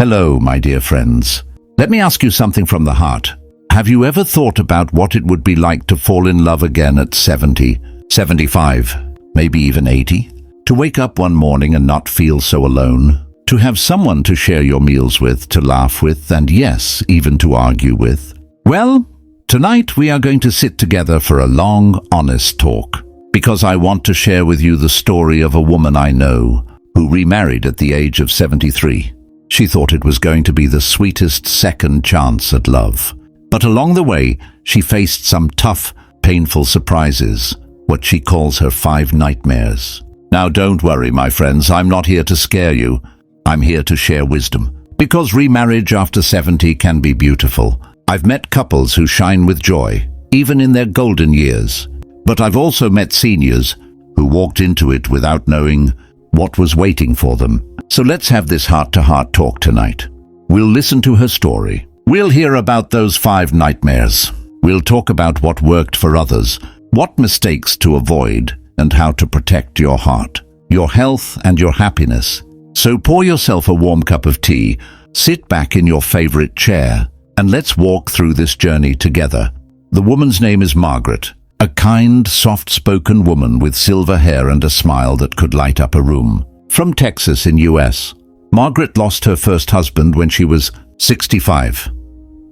Hello, my dear friends. Let me ask you something from the heart. Have you ever thought about what it would be like to fall in love again at 70, 75, maybe even 80? To wake up one morning and not feel so alone? To have someone to share your meals with, to laugh with, and yes, even to argue with? Well, tonight we are going to sit together for a long, honest talk, because I want to share with you the story of a woman I know who remarried at the age of 73. She thought it was going to be the sweetest second chance at love. But along the way, she faced some tough, painful surprises, what she calls her 5 nightmares. Now don't worry, my friends, I'm not here to scare you. I'm here to share wisdom. Because remarriage after 70 can be beautiful. I've met couples who shine with joy, even in their golden years. But I've also met seniors who walked into it without knowing what was waiting for them. So let's have this heart-to-heart talk tonight. We'll listen to her story. We'll hear about those 5 nightmares. We'll talk about what worked for others, what mistakes to avoid, and how to protect your heart, your health, and your happiness. So pour yourself a warm cup of tea, sit back in your favorite chair, and let's walk through this journey together. The woman's name is Margaret, a kind, soft-spoken woman with silver hair and a smile that could light up a room. From Texas in US, Margaret lost her first husband when she was 65.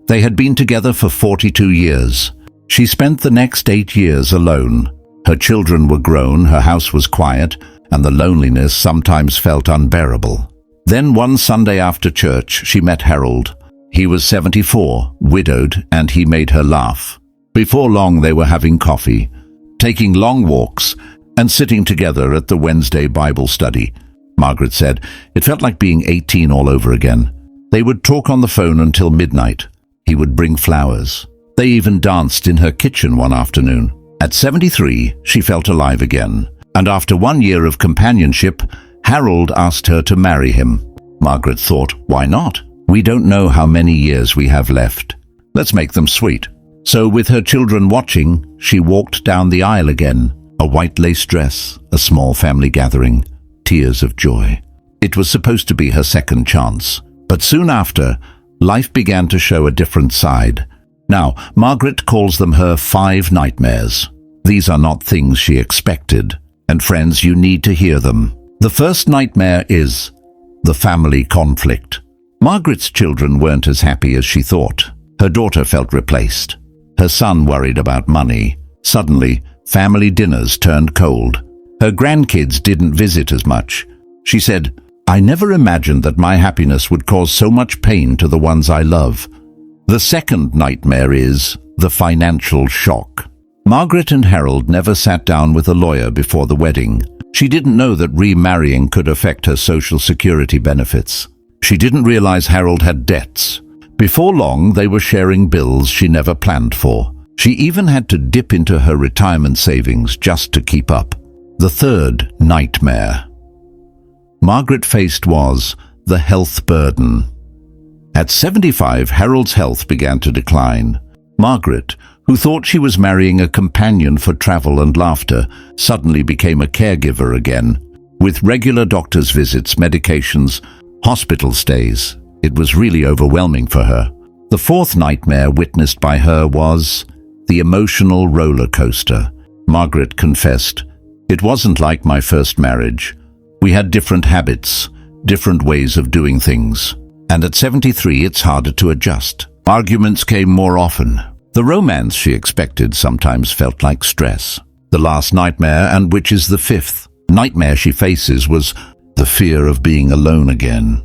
They had been together for 42 years. She spent the next 8 years alone. Her children were grown, her house was quiet, and the loneliness sometimes felt unbearable. Then one Sunday after church, she met Harold. He was 74, widowed, and he made her laugh. Before long, they were having coffee, taking long walks, and sitting together at the Wednesday Bible study. Margaret said it felt like being 18 all over again. They would talk on the phone until midnight. He would bring flowers. They even danced in her kitchen one afternoon. At 73, she felt alive again. And after 1 year of companionship, Harold asked her to marry him. Margaret thought, why not? We don't know how many years we have left. Let's make them sweet. So with her children watching, she walked down the aisle again. A white lace dress, a small family gathering, tears of joy. It was supposed to be her second chance. But soon after, life began to show a different side. Now, Margaret calls them her 5 nightmares. These are not things she expected. And friends, you need to hear them. The first nightmare is the family conflict. Margaret's children weren't as happy as she thought. Her daughter felt replaced. Her son worried about money. Suddenly, family dinners turned cold. Her grandkids didn't visit as much. She said, I never imagined that my happiness would cause so much pain to the ones I love. The second nightmare is the financial shock. Margaret and Harold never sat down with a lawyer before the wedding. She didn't know that remarrying could affect her Social Security benefits. She didn't realize Harold had debts. Before long, they were sharing bills she never planned for. She even had to dip into her retirement savings just to keep up. The third nightmare Margaret faced was the health burden. At 75, Harold's health began to decline. Margaret, who thought she was marrying a companion for travel and laughter, suddenly became a caregiver again. With regular doctor's visits, medications, hospital stays, it was really overwhelming for her. The fourth nightmare witnessed by her was the emotional roller coaster. Margaret confessed, it wasn't like my first marriage. We had different habits, different ways of doing things. And at 73, it's harder to adjust. Arguments came more often. The romance she expected sometimes felt like stress. The last nightmare, and which is the 5th nightmare she faces, was the fear of being alone again.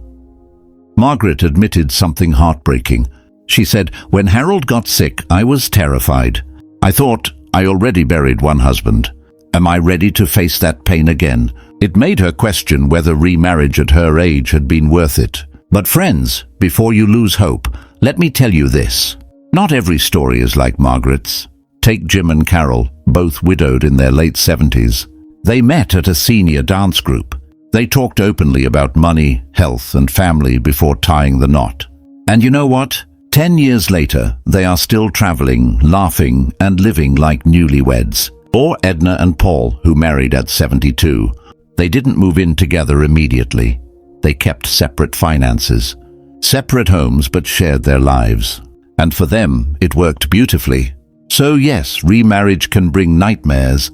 Margaret admitted something heartbreaking. She said, when Harold got sick, I was terrified. I thought, I already buried one husband. Am I ready to face that pain again? It made her question whether remarriage at her age had been worth it. But friends, before you lose hope, let me tell you this. Not every story is like Margaret's. Take Jim and Carol, both widowed in their late 70s. They met at a senior dance group. They talked openly about money, health, and family before tying the knot. And you know what? 10 years later, they are still traveling, laughing, and living like newlyweds. Or Edna and Paul, who married at 72. They didn't move in together immediately. They kept separate finances. Separate homes but shared their lives. And for them, it worked beautifully. So yes, remarriage can bring nightmares,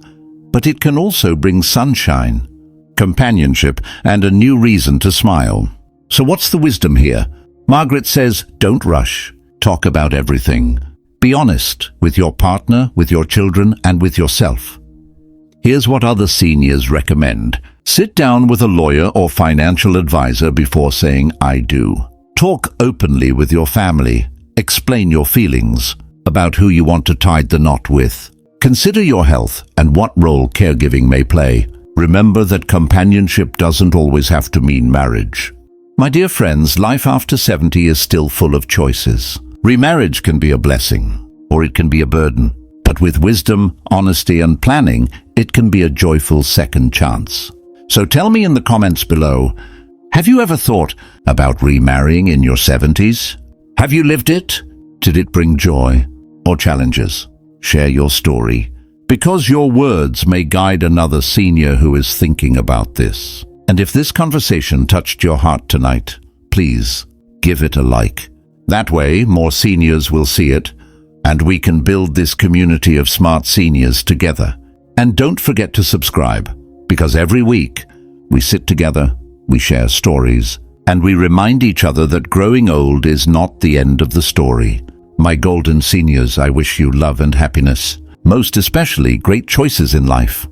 but it can also bring sunshine, companionship, and a new reason to smile. So what's the wisdom here? Margaret says, don't rush. Talk about everything. Be honest with your partner, with your children, and with yourself. Here's what other seniors recommend. Sit down with a lawyer or financial advisor before saying, I do. Talk openly with your family. Explain your feelings about who you want to tie the knot with. Consider your health and what role caregiving may play. Remember that companionship doesn't always have to mean marriage. My dear friends, life after 70 is still full of choices. Remarriage can be a blessing, or it can be a burden. But with wisdom, honesty, and planning, it can be a joyful second chance. So tell me in the comments below, have you ever thought about remarrying in your 70s? Have you lived it? Did it bring joy or challenges? Share your story, because your words may guide another senior who is thinking about this. And if this conversation touched your heart tonight, please give it a like. That way, more seniors will see it, and we can build this community of smart seniors together. And don't forget to subscribe, because every week we sit together, we share stories, and we remind each other that growing old is not the end of the story. My golden seniors, I wish you love and happiness, most especially great choices in life.